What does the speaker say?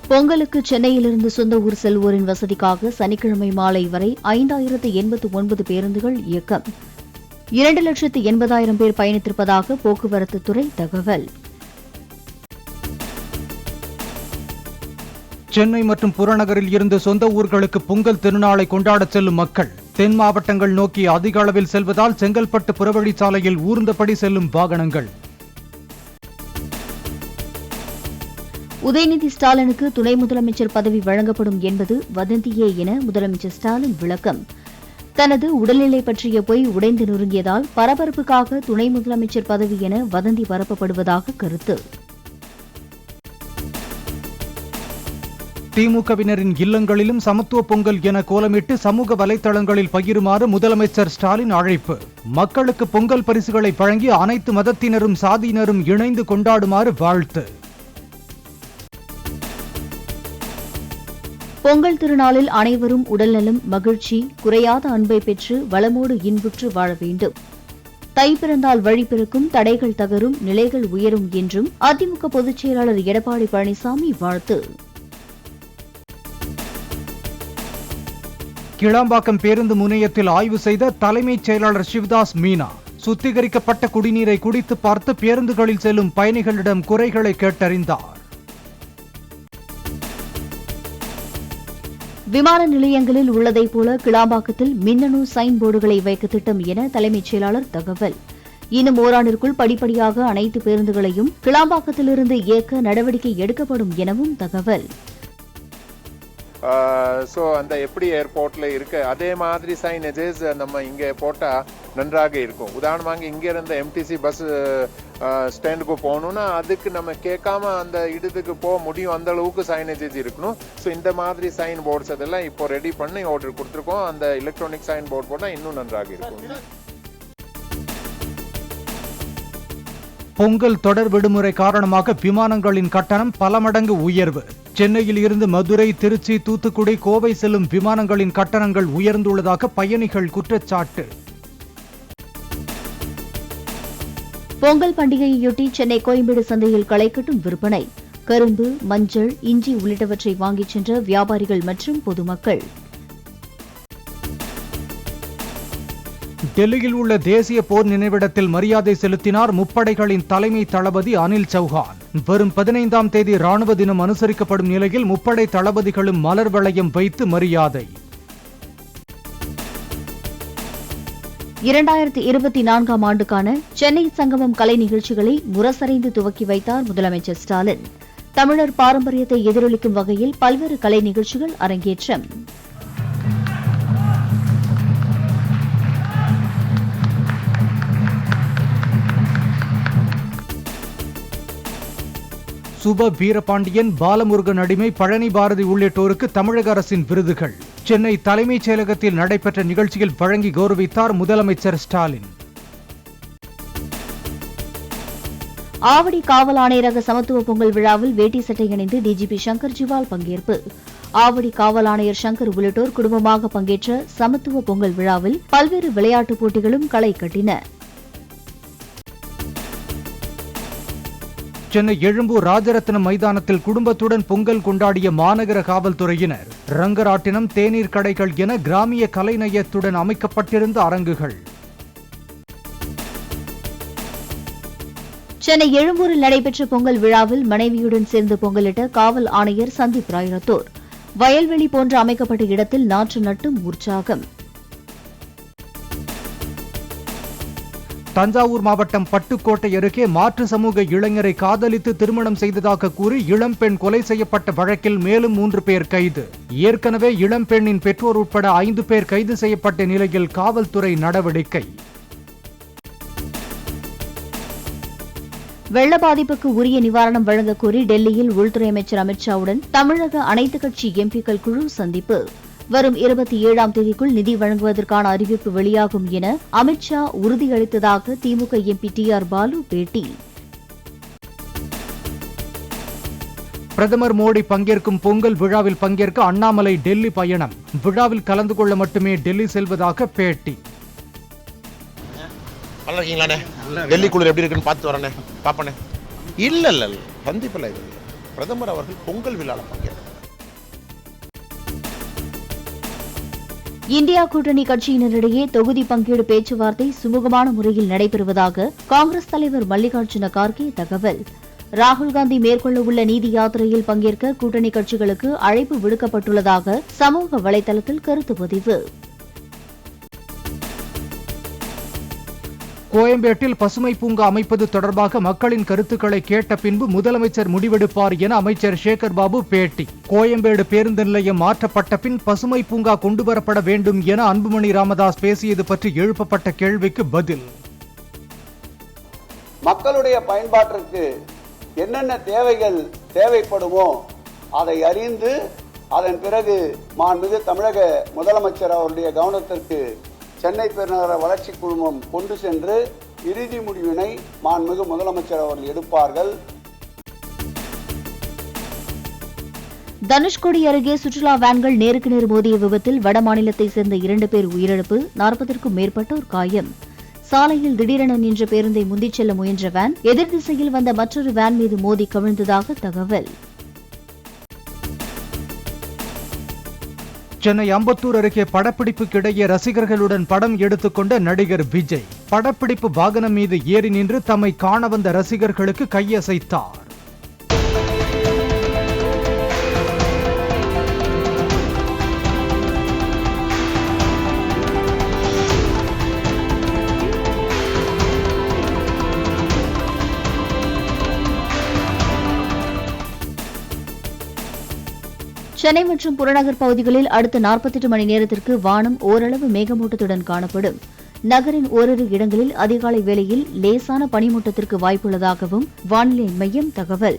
பொங்கலுக்கு சென்னையிலிருந்து சொந்த ஊர் செல்வோரின் வசதிக்காக சனிக்கிழமை மாலை வரை 5089 பேருந்துகள் இயக்கம். 2,80,000 பேர் பயணித்திருப்பதாக போக்குவரத்து துறை தகவல். சென்னை மற்றும் புறநகரில் இருந்து சொந்த ஊர்களுக்கு பொங்கல் திருநாளை கொண்டாட செல்லும் மக்கள் தென் மாவட்டங்கள் நோக்கி அதிக அளவில் செல்வதால் செங்கல்பட்டு புறவழிச்சாலையில் ஊர்ந்தபடி செல்லும் வாகனங்கள். உதயநிதி ஸ்டாலினுக்கு துணை முதலமைச்சர் பதவி வழங்கப்படும் என்பது வதந்தியே என முதலமைச்சர் ஸ்டாலின் விளக்கம். தனது உடல்நிலை பற்றிய பொய் உடைந்து நொறுங்கியதால் பரபரப்புக்காக துணை முதலமைச்சர் பதவி என வதந்தி பரப்பப்படுவதாக கருத்து. திமுகவினரின் இல்லங்களிலும் சமத்துவ பொங்கல் என கோலமிட்டு சமூக வலைதளங்களில் பகிருமாறு முதலமைச்சர் ஸ்டாலின் அழைப்பு. மக்களுக்கு பொங்கல் பரிசுகளை வழங்கி அனைத்து மதத்தினரும் சாதியினரும் இணைந்து கொண்டாடுமாறு வாழ்த்து. பொங்கல் திருநாளில் அனைவரும் உடல்நலம், மகிழ்ச்சி, குறையாத அன்பை பெற்று வளமோடு இன்புற்று வாழ வேண்டும். தை பிறந்தால் வழி பிறக்கும், தடைகள் தகரும், நிலைகள் உயரும் என்றும் அதிமுக பொதுச் செயலாளர் எடப்பாடி பழனிசாமி வாழ்த்து. கிளாம்பாக்கம் பேருந்து முனையத்தில் ஆய்வு செய்த தலைமைச் செயலாளர் சிவதாஸ் மீனா சுத்திகரிக்கப்பட்ட குடிநீரை குடித்து பார்த்து பேருந்துகளில் செல்லும் பயணிகளிடம் குறைகளை கேட்டறிந்தார். விமான நிலையங்களில் உள்ளதைப் போல கிளாம்பாக்கத்தில் மின்னணு சைன் போர்டுகளை வைக்க திட்டம் என தலைமைச் செயலாளர் தகவல். இன்னும் ஓராண்டிற்குள் படிப்படியாக அனைத்து பேருந்துகளையும் கிளாம்பாக்கத்திலிருந்து இயக்க நடவடிக்கை எடுக்கப்படும் எனவும் தகவல். அந்த எப்படி ஏர்போர்ட்ல இருக்க அதே மாதிரி சைனேஜஸ் நம்ம இங்கே போட்டால் நன்றாக இருக்கும். உதாரணமாக இங்கே இருந்த எம்டிசி பஸ் ஸ்டாண்டுக்கு போகணும்னா அதுக்கு நம்ம கேட்காம அந்த இடத்துக்கு போக முடியும், அந்த அளவுக்கு சைனேஜஸ் இருக்கணும். ஸோ இந்த மாதிரி சைன் போர்ட்ஸ் அதெல்லாம் இப்போ ரெடி பண்ணி ஆர்டர் கொடுத்துருக்கோம். அந்த எலக்ட்ரானிக் சைன் போர்ட் போட்டால் இன்னும் நன்றாக இருக்கும். பொங்கல் தொடர் விடுமுறை காரணமாக விமானங்களின் கட்டணம் பல மடங்கு உயர்வு. சென்னையில் இருந்து மதுரை, திருச்சி, தூத்துக்குடி, கோவை செல்லும் விமானங்களின் கட்டணங்கள் உயர்ந்துள்ளதாக பயணிகள் குற்றச்சாட்டு. பொங்கல் பண்டிகையையொட்டி சென்னை கோயம்பேடு சந்தையில் களை கட்டும் விற்பனை. கரும்பு, மஞ்சள், இஞ்சி உள்ளிட்டவற்றை வாங்கிச் சென்ற வியாபாரிகள் மற்றும் பொதுமக்கள். டெல்லியில் உள்ள தேசிய போர் நினைவிடத்தில் மரியாதை செலுத்தினார் முப்படைகளின் தலைமை தளபதி அனில் சௌஹான். வரும் 15ஆம் தேதி ராணுவ தினம் அனுசரிக்கப்படும் நிலையில் முப்படை தளபதிகளும் மலர் வளையம் வைத்து மரியாதை. 2024ஆம் ஆண்டுக்கான சென்னை சங்கமம் கலை நிகழ்ச்சிகளை முரசறைந்து துவக்கி வைத்தார் முதலமைச்சர் ஸ்டாலின். தமிழர் பாரம்பரியத்தை எதிரொலிக்கும் வகையில் பல்வேறு கலை நிகழ்ச்சிகள் அரங்கேற்றம். சுப வீரபாண்டியன், பாலமுருகன் அடிமை, பழனி பாரதி உள்ளிட்டோருக்கு தமிழக அரசின் விருதுகள். சென்னை தலைமைச் செயலகத்தில் நடைபெற்ற நிகழ்ச்சியில் வழங்கி கௌரவித்தார் முதலமைச்சர் ஸ்டாலின். ஆவடி காவல் ஆணையரக சமத்துவ பொங்கல் விழாவில் வேட்டி சட்டை அணிந்து டிஜிபி சங்கர் ஜிவால் பங்கேற்பு. ஆவடி காவல் ஆணையர் சங்கர் உள்ளிட்டோர் குடும்பமாக பங்கேற்ற சமத்துவ பொங்கல் விழாவில் பல்வேறு விளையாட்டுப் போட்டிகளும் களை கட்டின. சென்னை எழும்பூர் ராஜரத்னம் மைதானத்தில் குடும்பத்துடன் பொங்கல் கொண்டாடிய மாநகர காவல்துறையினர். ரங்கராட்டினம், தேநீர் கடைகள் என கிராமிய கலைநயத்துடன் அமைக்கப்பட்டிருந்த அரங்குகள். சென்னை எழும்பூரில் நடைபெற்ற பொங்கல் விழாவில் மனைவியுடன் சேர்ந்து பொங்கலிட்ட காவல் ஆணையர் சந்தீப் ராய்ரத்தோர். வயல்வெளி போன்று அமைக்கப்பட்ட இடத்தில் நாற்று நட்டும் உற்சாகம். தஞ்சாவூர் மாவட்டம் பட்டுக்கோட்டை அருகே மாற்று சமூக இளைஞரை காதலித்து திருமணம் செய்ததாக கூறி இளம்பெண் கொலை செய்யப்பட்ட வழக்கில் மேலும் 3 பேர் கைது. ஏற்கனவே இளம்பெண்ணின் பெற்றோர் உட்பட 5 பேர் கைது செய்யப்பட்ட நிலையில் காவல்துறை நடவடிக்கை. வெள்ள பாதிப்புக்கு உரிய நிவாரணம் வழங்கக் கோரி டெல்லியில் உள்துறை அமைச்சர் அமித் ஷாவுடன் தமிழக அனைத்துக் கட்சி எம்பிக்கள் குழு சந்திப்பு. வரும் 27ஆம் தேதிக்குள் நிதி வழங்குவதற்கான அறிவிப்பு வெளியாகும் என அமித் ஷா உறுதியளித்ததாக திமுக எம்பி TR பாலு பேட்டி. பிரதமர் மோடி பங்கேற்கும் பொங்கல் விழாவில் பங்கேற்க அண்ணாமலை டெல்லி பயணம். விழாவில் கலந்து கொள்ள மட்டுமே டெல்லி செல்வதாக பேட்டி. நல்லா இருக்கீங்களாண்ணே? டெல்லி குளிர் எப்படி இருக்குன்னு பார்த்து வரேண்ணே, பாப்பண்ணே. இல்லை இல்லை இல்லை சந்திப்பில்லை, பிரதமர் அவர்கள் பொங்கல் விழாவில் பங்கேற்கிறார். இந்தியா கூட்டணி கட்சியினரிடையே தொகுதி பங்கீடு பேச்சுவார்த்தை சுமூகமான முறையில் நடைபெறுவதாக காங்கிரஸ் தலைவர் மல்லிகார்ஜுன கார்கே தகவல். ராகுல் காந்தி மேற்கொள்ள உள்ள நீதி யாத்திரையில் பங்கேற்க கூட்டணி கட்சிகளுக்கு அழைப்பு விடுக்கப்பட்டுள்ளதாக சமூக வலைதளத்தில் கருத்து பதிவு. கோயம்பேட்டில் பசுமை பூங்கா அமைப்பது தொடர்பாக மக்களின் கருத்துக்களை கேட்ட பின்பு முதலமைச்சர் முடிவெடுப்பார் என அமைச்சர் சேகர் பாபு பேட்டி. கோயம்பேடு பேருந்து நிலையம் மாற்றப்பட்ட பின் பசுமை பூங்கா கொண்டுவரப்பட வேண்டும் என அன்புமணி ராமதாஸ் பேசியது பற்றி எழுப்பப்பட்ட கேள்விக்கு பதில். மக்களுடைய பயன்பாட்டிற்கு என்னென்ன தேவைகள் தேவைப்படுமோ அதை அறிந்து அதன் பிறகு மாண்புமிகு தமிழக முதலமைச்சர் அவருடைய கவனத்திற்கு சென்னை பெருநகர வளர்ச்சி குழுமம் கொண்டு சென்று இறுதி முடிவினை மாண்புமிகு முதலமைச்சர் அவர்கள் எடுப்பார்கள். தனுஷ்கோடி அருகே சுற்றுலா வேன்கள் நேருக்கு நேர் மோதிய விபத்தில் வடமாநிலத்தைச் சேர்ந்த 2 பேர் உயிரிழப்பு, 40ற்கும் மேற்பட்டோர் காயம். சாலையில் திடீரென நின்ற பேருந்தை முந்திச் செல்ல முயன்ற வேன் எதிர் திசையில் வந்த மற்றொரு வேன் மீது மோதி கவிழ்ந்ததாக தகவல். சென்னை அம்பத்தூர் அருகே படப்பிடிப்புக்கிடையே ரசிகர்களுடன் படம் எடுத்துக்கொண்ட நடிகர் விஜய் படப்பிடிப்பு வாகனம் மீது ஏறி நின்று தம்மை காண வந்த ரசிகர்களுக்கு கையசைத்தார். சென்னை மற்றும் புறநகர் பகுதிகளில் அடுத்த 48 மணி நேரத்திற்கு வானம் ஓரளவு மேகமூட்டத்துடன் காணப்படும். நகரின் ஓரிரு இடங்களில் அதிகாலை வேளையில் லேசான பனிமூட்டத்திற்கு வாய்ப்புள்ளதாகவும் வானிலை மையம் தகவல்.